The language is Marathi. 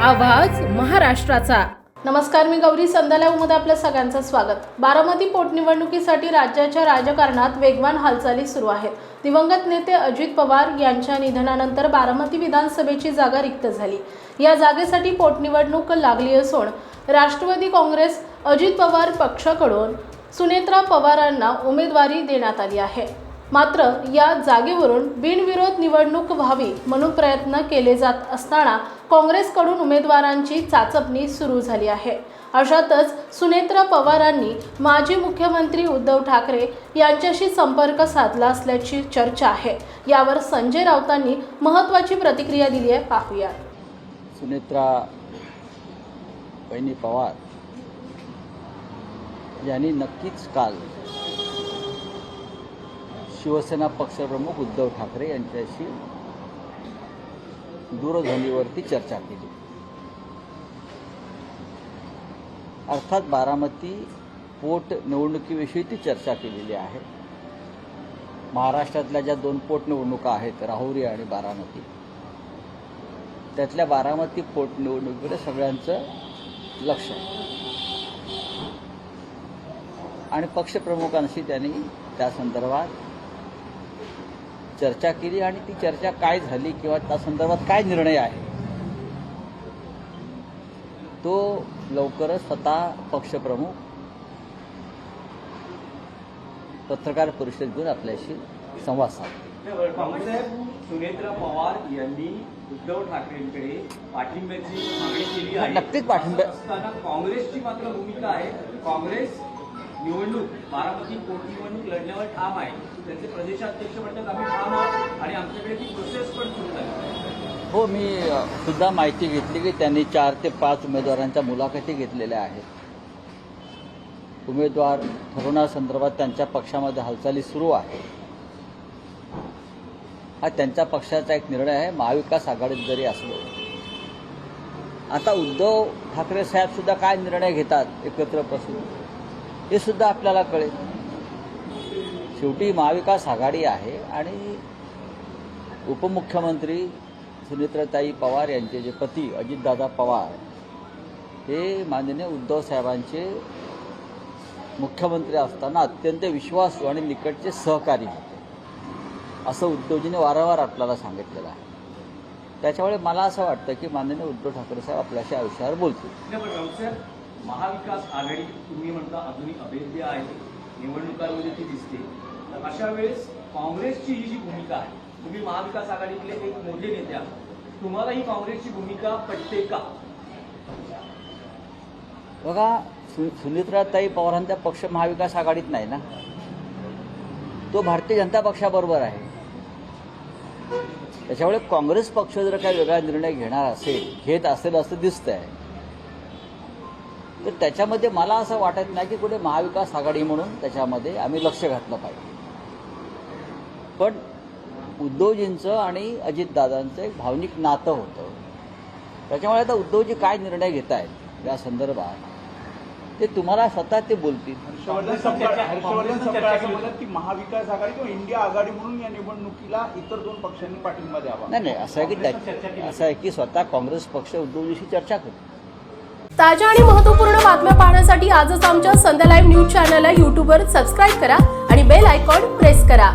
आवाज महाराष्ट्राचा। नमस्कार, मी गौरी संध्यालामध्ये आपल्या सगळ्यांचं स्वागत। बारामती पोटनिवडणुकीसाठी राज्याच्या राजकारणात वेगवान हालचाली सुरू आहेत। दिवंगत नेते अजित पवार यांच्या निधनानंतर बारामती विधानसभेची जागा रिक्त झाली। या जागेसाठी पोटनिवडणूक लागली असून राष्ट्रवादी काँग्रेस अजित पवार पक्षाकडून सुनेत्रा पवारांना उमेदवारी देण्यात आली आहे। मात्र या जागेवरून बिनविरोध निवडणूक व्हावी म्हणून प्रयत्न केले जात असताना काँग्रेसकडून उमेदवारांची चाचपणी सुरू झाली आहे। अशातच सुनेत्रा पवारांनी माजी मुख्यमंत्री उद्धव ठाकरे यांच्याशी संपर्क साधला असल्याची चर्चा आहे। यावर संजय राऊतांनी महत्त्वाची प्रतिक्रिया दिली आहे, पाहूया। सुनेत्रा पवार यांनी नक्कीच काल शिवसेना पक्षप्रमुख उद्धव ठाकरे यांच्याशी दूरध्वनीवरती चर्चा केली। अर्थात बारामती पोट निवडणुकीविषयी ती चर्चा केलेली आहे। महाराष्ट्रातल्या ज्या दोन पोटनिवडणुका आहेत, राहुरी आणि बारामती, त्यातल्या बारामती पोटनिवडणुकीकडे सगळ्यांचं लक्ष आहे आणि पक्षप्रमुखांशी त्यांनी त्या संदर्भात चर्चा केली आणि ती चर्चा काय झाली किंवा त्या संदर्भात काय निर्णय आहे तो लवकरच स्वतः पक्षप्रमुख पत्रकार परिषद घेऊन आपल्याशी संवाद साधला। सुनेत्रा पवार यांनी उद्धव ठाकरेंकडे पाठिंब्याची मागणी केली आहे। नक्कीच पाठिंबा असताना काँग्रेसची मात्र भूमिका आहे। काँग्रेस निवडणूक बारामती पोटनिवडणूक लढण्यावर ठाम आहे। त्यांचे प्रदेशाध्यक्ष म्हणतात आम्ही ठाम आहोत आणि आमच्याकडे ती प्रोसेस पण सुरू झाली। हो, मी सुद्धा माहिती घेतली की त्यांनी 4 ते 5 उमेदवारांच्या मुलाखती घेतलेल्या आहेत। उमेदवार ठरवण्यासंदर्भात त्यांच्या पक्षामध्ये हालचाली सुरू आहे। हा त्यांच्या पक्षाचा एक निर्णय आहे। महाविकास आघाडीत जरी असलो, आता उद्धव ठाकरे साहेब सुद्धा काय निर्णय घेतात एकत्र बसून हे सुद्धा आपल्याला कळेल। शेवटी महाविकास आघाडी आहे आणि उपमुख्यमंत्री सुनेत्राताई पवार यांचे जे पती अजितदादा पवार हे माननीय उद्धव साहेबांचे मुख्यमंत्री असताना अत्यंत विश्वासू आणि निकटचे सहकारी होते, असं उद्धवजीने वारंवार आपल्याला सांगितलेलं आहे। त्याच्यामुळे मला असं वाटतं की माननीय उद्धव ठाकरे साहेब आपल्याशी या विषयावर बोलतील। महाविकास आघाडी तुम्ही म्हणता अजूनही अभेद्य आहे, निवडणुकांमध्ये ती दिसते, तर अशा वेळेस काँग्रेसची ही जी भूमिका आहे, तुम्ही महाविकास आघाडीतले एक मोठे नेते आहात, तुम्हाला ही काँग्रेसची भूमिका पटते का? बघा, सुनेत्राताई पवारांचा पक्ष महाविकास आघाडीत नाही ना, तो भारतीय जनता पक्षाबरोबर आहे। त्याच्यामुळे काँग्रेस पक्ष जर काही वेगळा निर्णय घेत असेल असं दिसतंय, तर त्याच्यामध्ये मला असं वाटत नाही की कुठे महाविकास आघाडी म्हणून त्याच्यामध्ये आम्ही लक्ष घातलं पाहिजे। पण उद्धवजींचं आणि अजितदादांचं एक भावनिक नातं होतं, त्याच्यामुळे आता उद्धवजी काय निर्णय घेत आहेत या संदर्भात ते तुम्हाला स्वतः ते बोलतील। हर्षवर्धन सपकाळ म्हणतात की महाविकास आघाडी किंवा इंडिया आघाडी म्हणून या निवडणुकीला इतर 2 पक्षांनी पाठिंबा द्यावा। नाही, असं आहे की स्वतः काँग्रेस पक्ष उद्धवजीशी चर्चा करतो। ताज्या आणि महत्त्वपूर्ण बातम्या पाहण्यासाठी आजच आमच्या संध्या लाईव्ह न्यूज चॅनलला YouTubeवर सबस्क्राईब करा आणि बेल आयकॉन प्रेस करा।